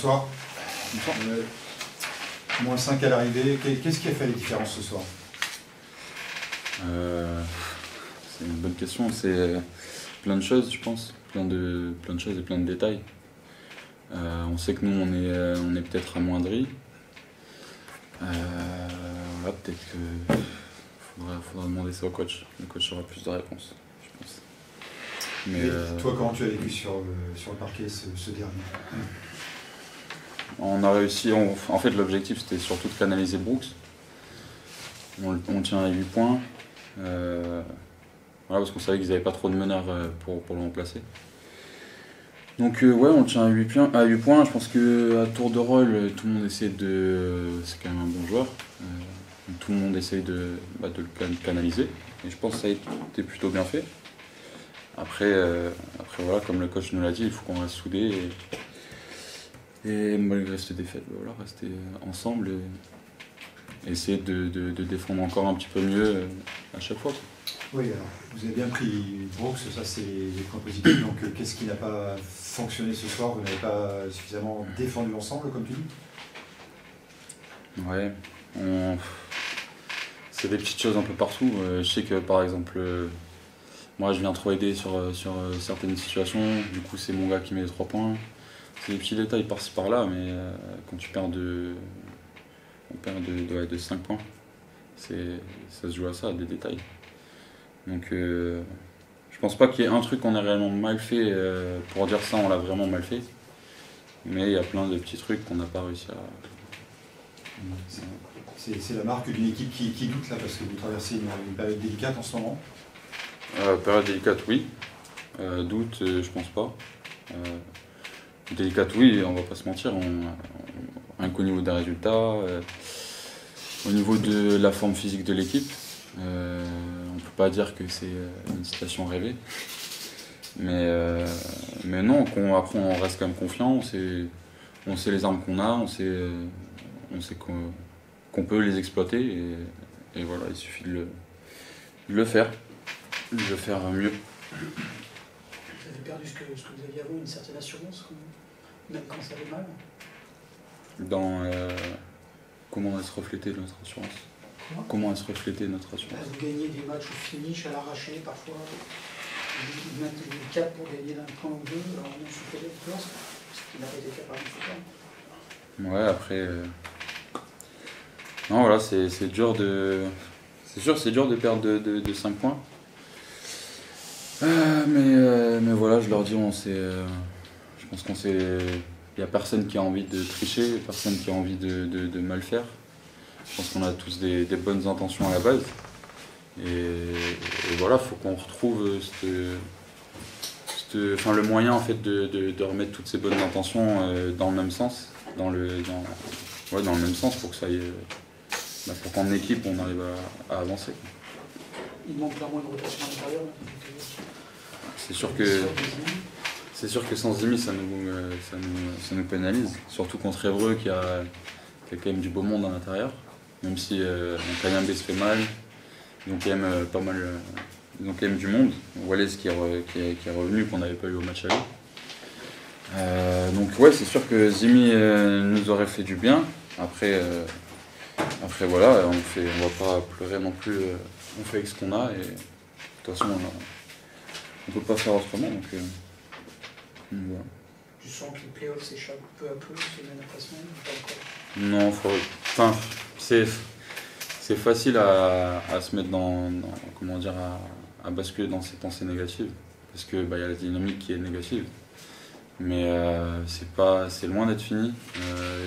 bonsoir. Moins 5 à l'arrivée. Qu'est-ce qui a fait les différences ce soir? C'est une bonne question. C'est plein de choses, je pense. Plein de choses et plein de détails. On sait que nous, on est peut-être amoindris. Voilà, peut-être que faudra demander ça au coach. Le coach aura plus de réponses, je pense. Mais toi, comment tu as vécu sur le parquet ce dernier? On a réussi. En fait, l'objectif, c'était surtout de canaliser Brooks. On tient à 8 points. Voilà, parce qu'on savait qu'ils n'avaient pas trop de meneurs pour le remplacer. Donc ouais, on tient à 8 points. Je pense qu'à tour de rôle, tout le monde essaie de... C'est quand même un bon joueur. Tout le monde essaye de le canaliser. Et je pense que ça a été plutôt bien fait. Après voilà, comme le coach nous l'a dit, il faut qu'on reste soudés. Et malgré cette défaite, voilà, rester ensemble et essayer de défendre encore un petit peu mieux à chaque fois. Oui, alors vous avez bien pris Brooks, ça c'est les points positifs. Donc qu'est-ce qui n'a pas fonctionné ce soir? Vous n'avez pas suffisamment défendu ensemble, comme tu dis? Ouais, c'est des petites choses un peu partout. Je sais que par exemple, moi je viens trop aider sur certaines situations, du coup c'est mon gars qui met les 3 points. C'est des petits détails par-ci par-là, mais quand tu perds de 5 points, ça se joue à ça, des détails. Donc je pense pas qu'il y ait un truc qu'on ait réellement mal fait, pour dire ça on l'a vraiment mal fait, mais il y a plein de petits trucs qu'on n'a pas réussi à... C'est la marque d'une équipe qui doute là, parce que vous traversez une période délicate en ce moment. Période délicate, oui. Doute, je pense pas. Délicate, oui, on va pas se mentir. Rien qu'au niveau des résultats, au niveau de la forme physique de l'équipe, on peut pas dire que c'est une situation rêvée. Mais non, après on reste quand même confiant. On sait les armes qu'on a, on sait qu'on peut les exploiter. Et voilà, il suffit de le faire mieux. Vous avez perdu ce que vous aviez avant, une certaine assurance, même quand ça allait mal? Dans comment est-se refléter notre assurance? Comment est-se refléter notre assurance? Vous gagnez des matchs au finish, à l'arraché, parfois. Vous mettez des caps pour gagner d'un point ou deux, alors on se fait des plans, ce qui n'a pas été fait par le Ouais, après... Non, voilà, c'est dur de... C'est sûr, c'est dur de perdre de 5 points. Mais voilà, je leur dis, je pense qu'on sait... Il n'y a personne qui a envie de tricher, personne qui a envie de mal faire. Je pense qu'on a tous des bonnes intentions à la base. Et voilà, il faut qu'on retrouve le moyen en fait, de remettre toutes ces bonnes intentions dans le même sens. Dans le même sens pour que ça aille... pour qu'en équipe, on arrive à avancer. Il manque clairement une rotation à l'intérieur. C'est sûr que sans Zimi, ça nous pénalise. Surtout contre Évreux, qui a quand même du beau monde à l'intérieur. Même si Kayembe se fait mal, ils ont quand même pas mal. Ils ont quand même du monde. Wallace qui est revenu, qu'on n'avait pas eu au match aller. Donc ouais, c'est sûr que Zimi nous aurait fait du bien. Après voilà, on va pas pleurer non plus. On fait avec ce qu'on a et de toute façon on peut pas faire autrement. Donc voilà. Tu sens que les playoffs s'échappent peu à peu, semaine après semaine, Non, c'est facile à se mettre comment dire, à basculer dans ces pensées négatives, parce que y a la dynamique qui est négative. Mais c'est loin d'être fini.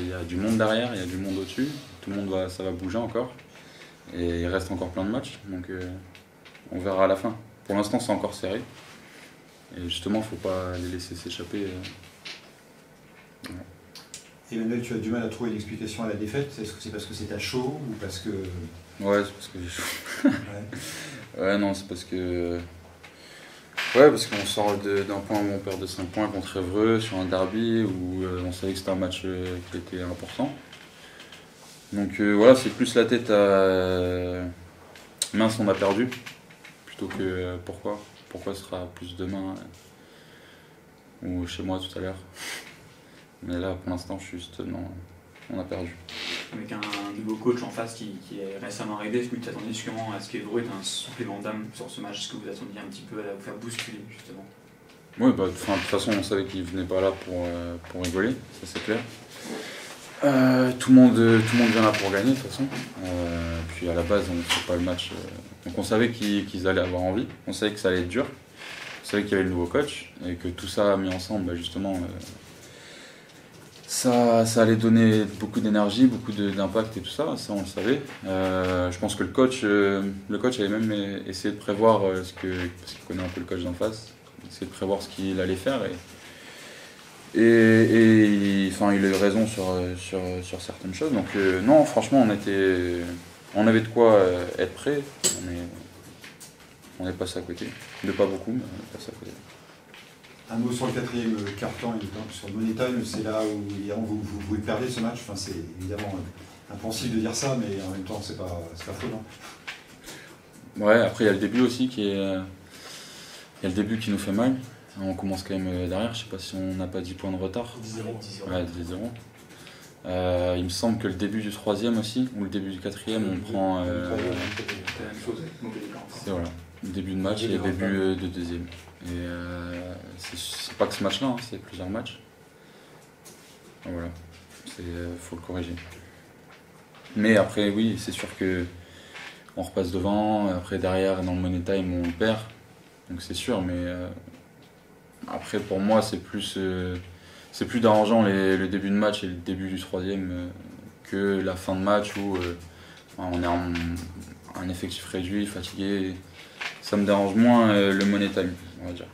Il y a du monde derrière, il y a du monde au-dessus. Tout le monde ça va bouger encore. Et il reste encore plein de matchs, donc on verra à la fin. Pour l'instant, c'est encore serré. Et justement, il ne faut pas les laisser s'échapper. Ouais. Emmanuel, tu as du mal à trouver une explication à la défaite. Est-ce que c'est parce que c'est à chaud ou parce que... Ouais, c'est parce que j'ai chaud. Ouais, non, c'est parce que... Ouais, parce qu'on sort d'un point où on perd de 5 points contre Évreux sur un derby où on savait que c'était un match qui était important. Donc voilà, c'est plus la tête à... Mince, on a perdu. Plutôt que pourquoi ce sera plus demain ou chez moi tout à l'heure. Mais là, pour l'instant, juste, non, on a perdu. Avec un nouveau coach en face qui est récemment arrivé, est-ce que tu t'attendais justement à ce qu'Evro ait un supplément d'âme sur ce match? Est-ce que vous attendiez un petit peu à vous faire bousculer justement? Oui, bah, de toute façon, on savait qu'il venait pas là pour rigoler, ça c'est clair. Tout le monde vient là pour gagner de toute façon. Puis à la base, on ne fait pas le match. Donc on savait qu'ils allaient avoir envie, on savait que ça allait être dur, on savait qu'il y avait le nouveau coach et que tout ça mis ensemble, bah, justement, ça allait donner beaucoup d'énergie, beaucoup d'impact et tout ça, ça on le savait. Je pense que le coach avait même essayé de prévoir parce qu'il connaît un peu le coach d'en face, essayé de prévoir ce qu'il allait faire et il a eu raison sur certaines choses. Donc non, franchement, on avait de quoi être prêt. On est passé à côté, de pas beaucoup, mais on est passé à côté. Un mot sur le quatrième quart-temps, sur le Money Time, c'est là où évidemment, vous perdez ce match. Enfin, c'est évidemment impensif de dire ça, mais en même temps, c'est pas faux, non? Ouais, après il y a le début aussi il y a le début qui nous fait mal. On commence quand même derrière, je sais pas si on n'a pas 10 points de retard. 10-0. Ouais, 10-0. Il me semble que le début du troisième aussi, ou le début du quatrième, on prend. C'est la même chose avec Montpellier. C'est voilà, le début de match et le début de deuxième. Et c'est pas que ce match-là, hein, c'est plusieurs matchs. Donc voilà, faut le corriger. Mais après, oui, c'est sûr que on repasse devant. Après, derrière, dans le Money Time, on perd. Donc c'est sûr, mais après, pour moi, c'est plus dérangeant le début de match et le début du troisième que la fin de match où on est en un effectif réduit, fatigué. Ça me dérange moins le Money Time, on va dire.